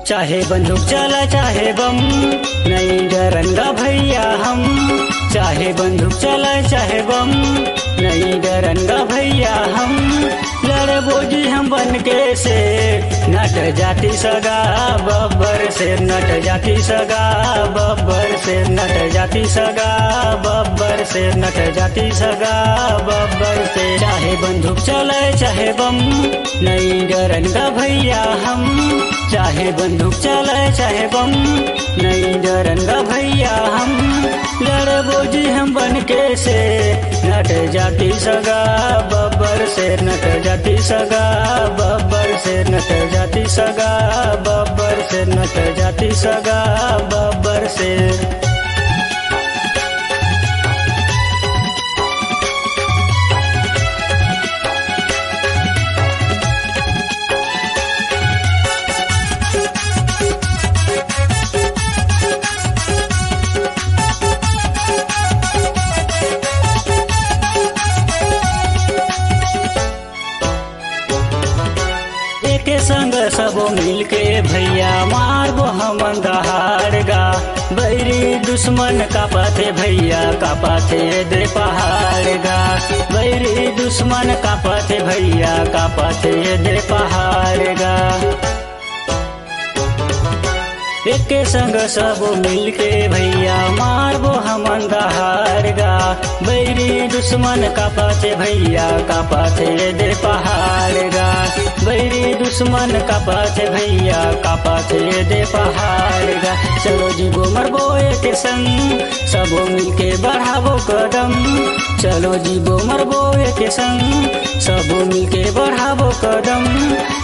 चाहे बंदूक चला चाहे बम नहीं डरंगा भैया हम। चाहे बंदूक चला चाहे बम नहीं डरंगा भैया हम। लड़बो जी हम बन के से नट जाति सगा बब्बर से नट जाति सगा बब्बर से नट जाति सगा बब्बर से नट जाति सगा बब्बर से। चाहे बंदूक चले चाहे बम नहीं डरंगा भैया हम। चाहे बंदूक चले चाहे बम नहीं डरंगा भैया हम। लड़बो जी हम बन के से नट जाति सगा बब्बर से नट जाति सगा बब्बर से नट जाति सगा बब्बर से नट जाति सगा बब्बर से। के संग सबो मिलके भैया मारबो हम दहाड़गा। बैरी दुश्मन का पाथे भैया का पाथे दे पहाड़गा। बैरी दुश्मन का पाथे भैया का पाथे दे पहाड़गा। एक संग सबो मिलके भैया मारबो हम दहाड़गा। बैरी दुश्मन का पाथे भैया का पाथे दे पहाड़गा। बैरी दुश्मन का पाथे भैया का पाथे दे पहाड़गा। चलो जी गो मरबो एक संग सबो मिलके बढ़ाबो कदम। चलो जी गो मरबो एक संग सबो मिलके बढ़ाबो कदम।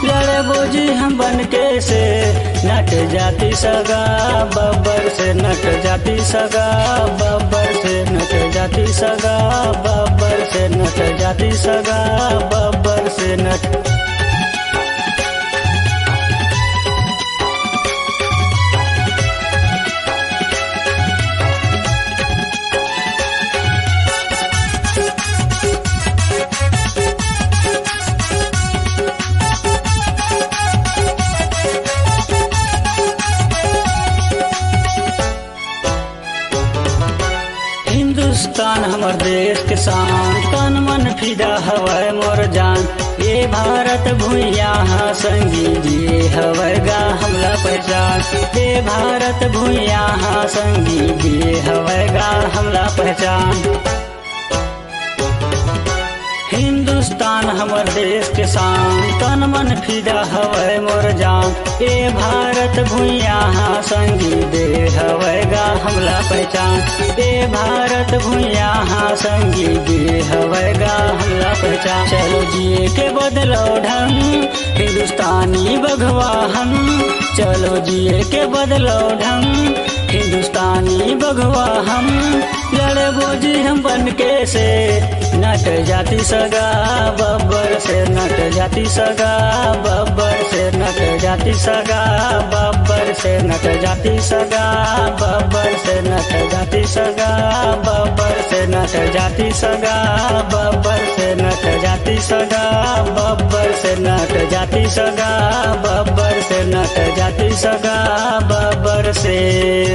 लड़बो जी हम बन के से नट जाति सगा बब्बर से नट जाति सगा बब्बर से नट जाति सगा बब्बर से नट जाति सगा बब्बर से नट। हिंदुस्तान हमर देश के शान तन मन फिदा हवै मोर जान। ये भारत भूइया हाँ संगी जी हवैगा हमला पहचान। ये भारत भूइया हाँ संगी जी हवैगा हमला पहचान। हिंदुस्तान हमर देश के शान तन मन फिदा हवै मोर जान। ए भारत भूइया हाँ संगी दे हवैगा हमला पहचान। ए भारत भूइया हाँ संगी दे हवैगा हमला पहचान। चलो जिए के बदलो ढंग हिंदुस्तानी बघवा हम। चलो जिए के बदलो ढंग हिंदुस्तानी बघवा हम। लड़बो जी हम बन के से नट जाति सगा बब्बर से नट जाति सगा बब्बर से नट जाति सगा बब्बर से नट जाति सगा बब्बर से नट जाति सगा बब्बर से नट जाति सगा बब्बर से नट जाति सगा बब्बर से नट जाति सगा बब्बर से नट जाति सगा बब्बर से।